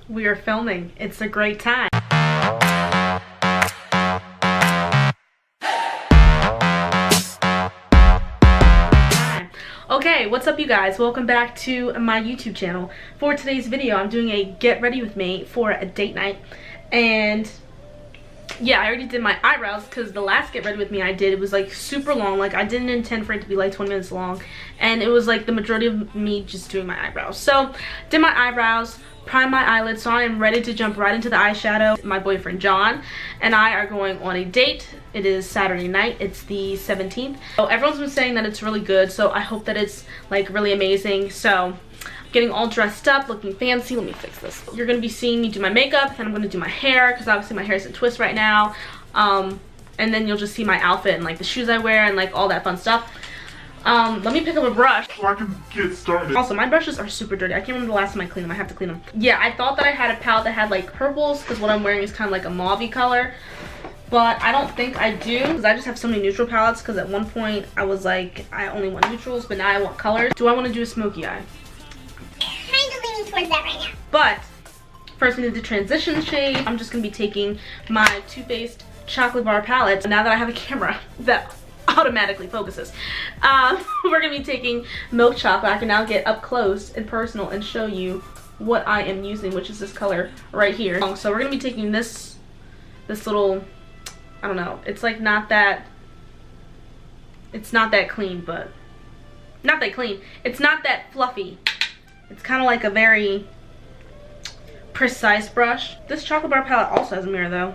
We are filming. It's a great time. Okay, what's up you guys? Welcome back to my YouTube channel. For today's video, I'm doing a get ready with me for a date night. And yeah, I already did my eyebrows because the last get ready with me I did, it was like super long. Like I didn't intend for it to be like 20 minutes long. And it was like the majority of me just doing my eyebrows. So, did my eyebrows, primed my eyelids, so I am ready to jump right into the eyeshadow. My boyfriend John and I are going on a date. It is Saturday night. It's the 17th. So everyone's been saying that it's really good, so I hope that it's like really amazing. So getting all dressed up, looking fancy. Let me fix this. You're gonna be seeing me do my makeup, and I'm gonna do my hair because obviously my hair is in twists right now. And then you'll just see my outfit and like the shoes I wear and like all that fun stuff. Let me pick up a brush so I can get started. Also, my brushes are super dirty. I can't remember the last time I cleaned them. I have to clean them. Yeah, I thought that I had a palette that had like purples because what I'm wearing is kind of like a mauve-y color. But I don't think I do because I just have so many neutral palettes because at one point I was like, I only want neutrals, but now I want colors. Do I want to do a smoky eye? Kind of leaning towards that right now. But first we need the transition shade. I'm just going to be taking my Too Faced Chocolate Bar palette. Now that I have a camera that automatically focuses, we're going to be taking Milk Chocolate. I can now get up close and personal and show you what I am using, which is this color right here. So we're going to be taking this little, I don't know, it's like not that clean, but not that clean. It's not that fluffy. It's kind of like a very precise brush. This chocolate bar palette also has a mirror though.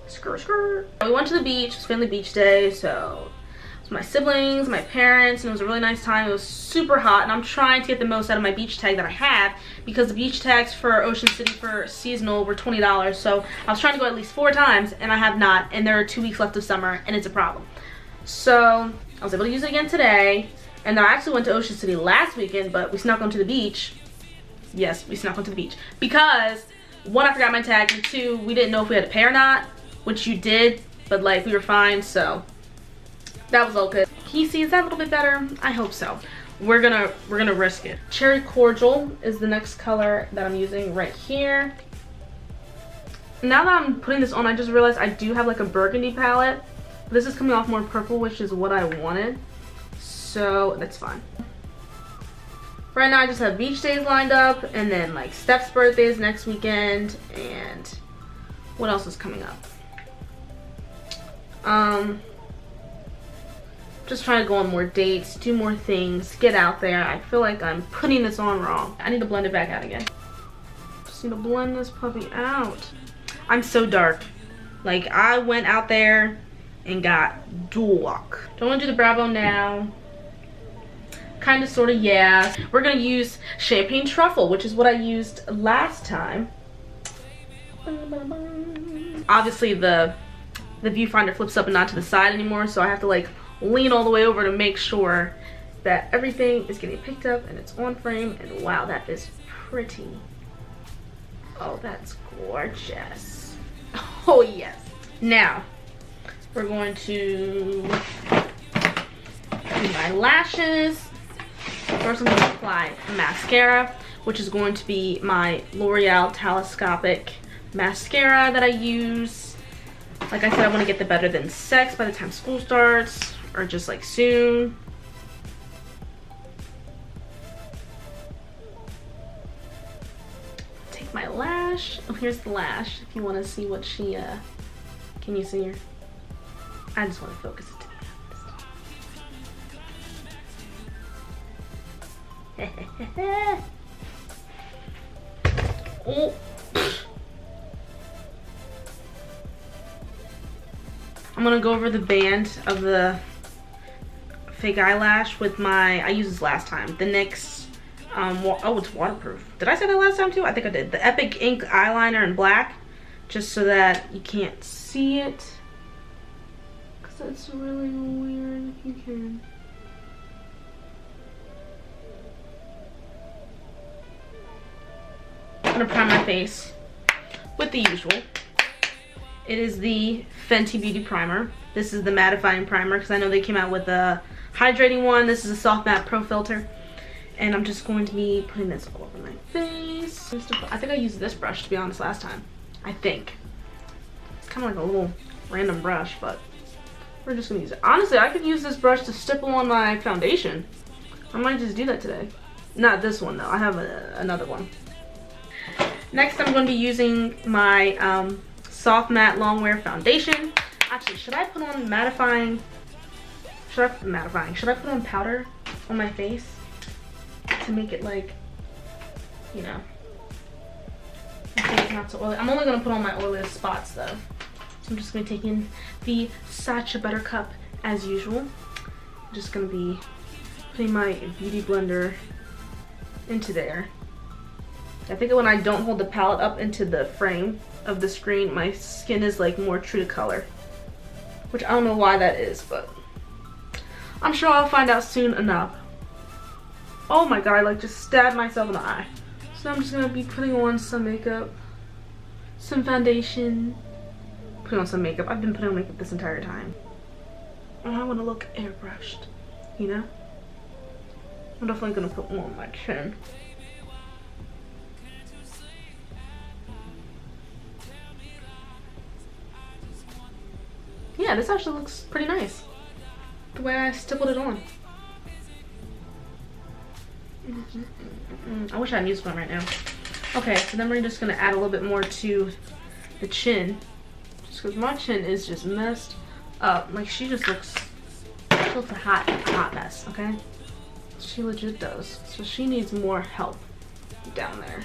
Skirt, skirt. We went to the beach. It was family beach day, so it was my siblings, my parents, and it was a really nice time. It was super hot, and I'm trying to get the most out of my beach tag that I have because the beach tags for Ocean City for seasonal were $20. So I was trying to go at least 4 times, and I have not, and there are 2 weeks left of summer, and it's a problem. So I was able to use it again today, and then I actually went to Ocean City last weekend, but we snuck onto the beach. Yes, we snuck onto the beach because 1, I forgot my tag, and 2, we didn't know if we had to pay or not, which you did, but like we were fine, so that was all good. Can you see, is that a little bit better? I hope so. We're gonna risk it. Cherry Cordial is the next color that I'm using right here. Now that I'm putting this on, I just realized I do have like a burgundy palette. This is coming off more purple, which is what I wanted, so that's fine. Right now I just have beach days lined up, and then like Steph's birthday is next weekend, and what else is coming up? Just trying to go on more dates, do more things, get out there. I feel like I'm putting this on wrong. I need to blend it back out again. Just need to blend this puppy out. I'm so dark. Like I went out there and got dark. Don't want to do the brow bone now. Kind of, sort of, yeah. We're gonna use Champagne Truffle, which is what I used last time. Obviously the viewfinder flips up and not to the side anymore, so I have to like lean all the way over to make sure that everything is getting picked up and it's on frame. And wow, that is pretty. Oh, that's gorgeous. Oh yes. Now we're going to do my lashes. First I'm going to apply mascara, which is going to be my L'Oreal Telescopic mascara that I use. Like I said, I want to get the Better Than Sex by the time school starts, or just like soon. Take my lash. Oh, here's the lash. If you want to see what she, can you see her? I just want to focus it to be honest. Oh. I'm gonna go over the band of the fake eyelash with my, I used this last time, the NYX, oh, it's waterproof. Did I say that last time too? I think I did. The Epic Ink eyeliner in black, just so that you can't see it, because that's really weird if you can. I'm gonna prime my face with the usual. It is the Fenty Beauty Primer. This is the mattifying primer because I know they came out with a hydrating one. This is a soft matte pro filter. And I'm just going to be putting this all over my face. I think I used this brush, to be honest, last time. I think. It's kind of like a little random brush, but we're just gonna use it. Honestly, I could use this brush to stipple on my foundation. I might just do that today. Not this one though, I have another one. Next, I'm going to be using my Soft Matte Long Wear Foundation. Actually, should I put on mattifying? Should I put on powder on my face to make it like, you know, okay, it's not so oily. I'm only gonna put on my oiliest spots though. So I'm just gonna take in the Sacha Buttercup as usual. I'm just gonna be putting my beauty blender into there. I think when I don't hold the palette up into the frame of the screen, my skin is like more true to color. Which I don't know why that is, but I'm sure I'll find out soon enough. Oh my god, I like just stabbed myself in the eye. So I'm just gonna be putting on some makeup, some foundation, putting on some makeup. I've been putting on makeup this entire time. And I wanna look airbrushed, you know? I'm definitely gonna put more on my chin. Yeah, this actually looks pretty nice. The way I stippled it on. I wish I had music on right now. Okay, so then we're just gonna add a little bit more to the chin. Just because my chin is just messed up. Like she looks a hot mess, okay? She legit does. So she needs more help down there.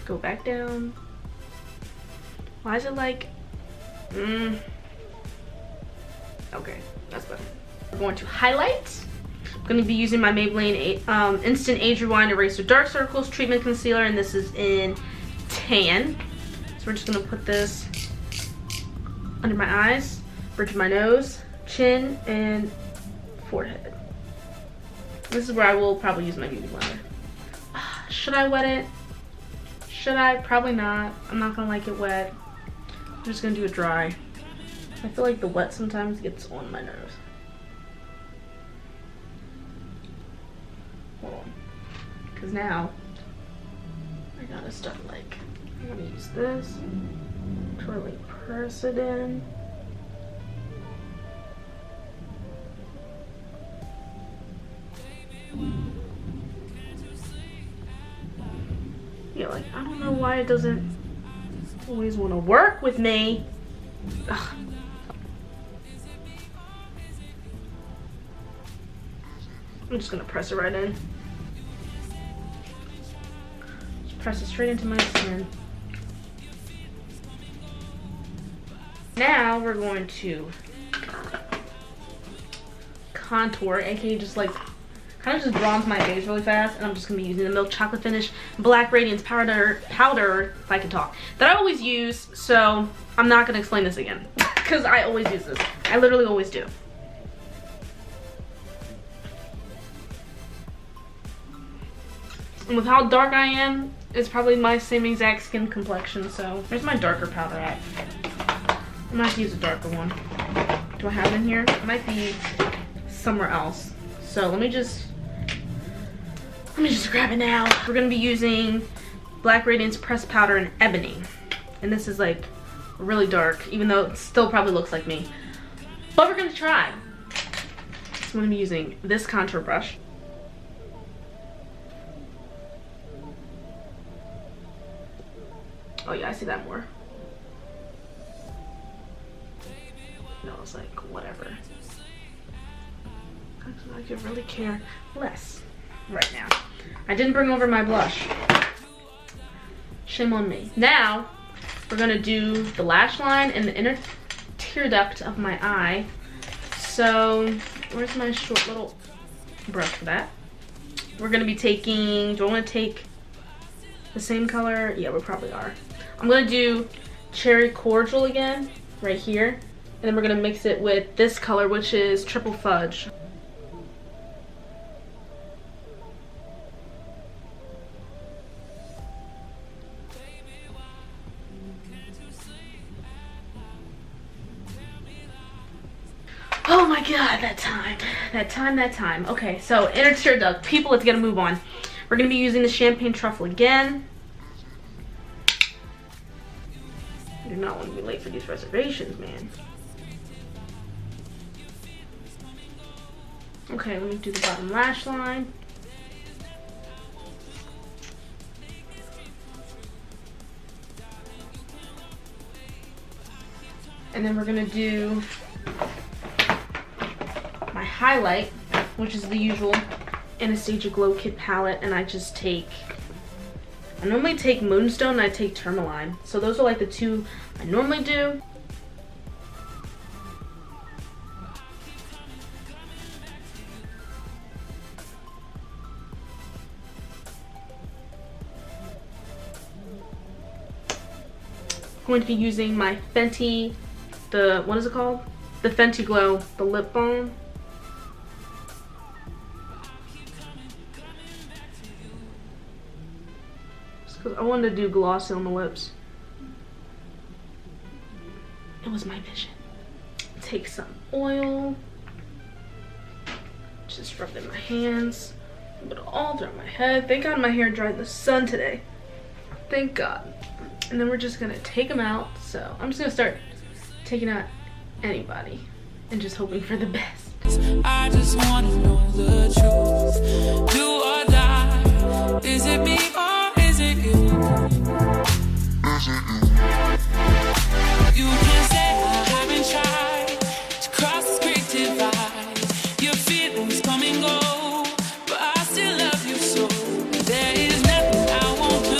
Go back down. Why is it like, okay, that's better. We're going to highlight. I'm going to be using my Maybelline Instant Age Rewind Eraser Dark Circles Treatment Concealer, and this is in Tan. So we're just going to put this under my eyes, bridge of my nose, chin, and forehead. This is where I will probably use my beauty blender. Should I wet it? Should I? Probably not. I'm not going to like it wet. I'm just gonna do it dry. I feel like the wet sometimes gets on my nose. Hold on. Because now, I gotta start like, I'm gonna use this to really press it in. Yeah, like, I don't know why it doesn't always want to work with me. Ugh. I'm just gonna press it right in. Just press it straight into my skin. Now we're going to contour, aka just like kind of just bronze my face really fast, and I'm just gonna be using the Milk Chocolate Finish Black Radiance powder, if I can talk, that I always use. So I'm not gonna explain this again because I always use this. I literally always do. And with how dark I am, it's probably my same exact skin complexion. So where's my darker powder at? I might have to use a darker one. Do I have it in here? It might be somewhere else. So let me just grab it now. We're gonna be using Black Radiance Pressed Powder in Ebony. And this is like really dark, even though it still probably looks like me. But we're gonna try. So I'm gonna be using this contour brush. Oh yeah, I see that more. No, it's like, whatever. I could really care less right now. I didn't bring over my blush. Shame on me. Now, we're gonna do the lash line and the inner tear duct of my eye. So, where's my short little brush for that? We're gonna be taking, do I wanna take the same color? Yeah, we probably are. I'm gonna do Cherry Cordial again, right here. And then we're gonna mix it with this color, which is Triple Fudge. Oh my god, that time. Okay, so inner tear duct. People, let's get a move on. We're gonna be using the champagne truffle again. I do not want to be late for these reservations, man. Okay, let me do the bottom lash line. And then we're gonna do my highlight, which is the usual Anastasia Glow Kit palette, and I normally take Moonstone and I take Tourmaline. So those are like the two I normally do. I'm going to be using my Fenty, what is it called? The Fenty Glow, the lip balm. Just because I wanted to do glossy on the lips. It was my vision. Take some oil. Just rub it in my hands. Rub it all throughout my head. Thank God my hair dried in the sun today. Thank God. And then we're just gonna take them out. So I'm just gonna start taking out anybody and just hoping for the best. I just wanna know the truth. Do or die. Is it me or is it you? You can say I haven't tried to cross this great divide. Your feelings come and go, but I still love you so. There is nothing I won't do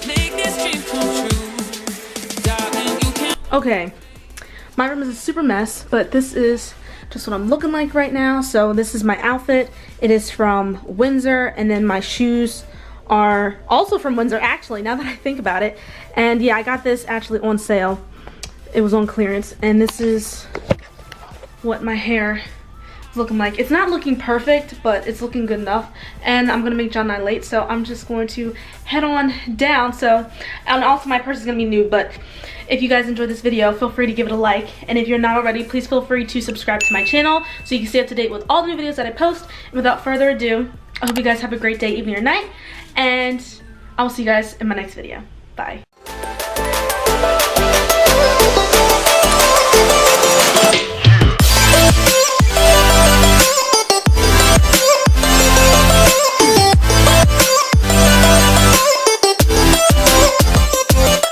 to make this dream come true. Darling, you can. Okay, my room is a super mess, but this is just what I'm looking like right now. So this is my outfit. It is from Windsor, and then my shoes are also from Windsor, actually, now that I think about it. And yeah, I got this actually on sale. It was on clearance, and this is what my hair is looking like. It's not looking perfect, but it's looking good enough. And I'm gonna make John and I late, so I'm just going to head on down. So, and also my purse is gonna be new, but if you guys enjoyed this video, feel free to give it a like. And if you're not already, please feel free to subscribe to my channel so you can stay up to date with all the new videos that I post. And without further ado, I hope you guys have a great day, evening, or night. And I will see you guys in my next video. Bye.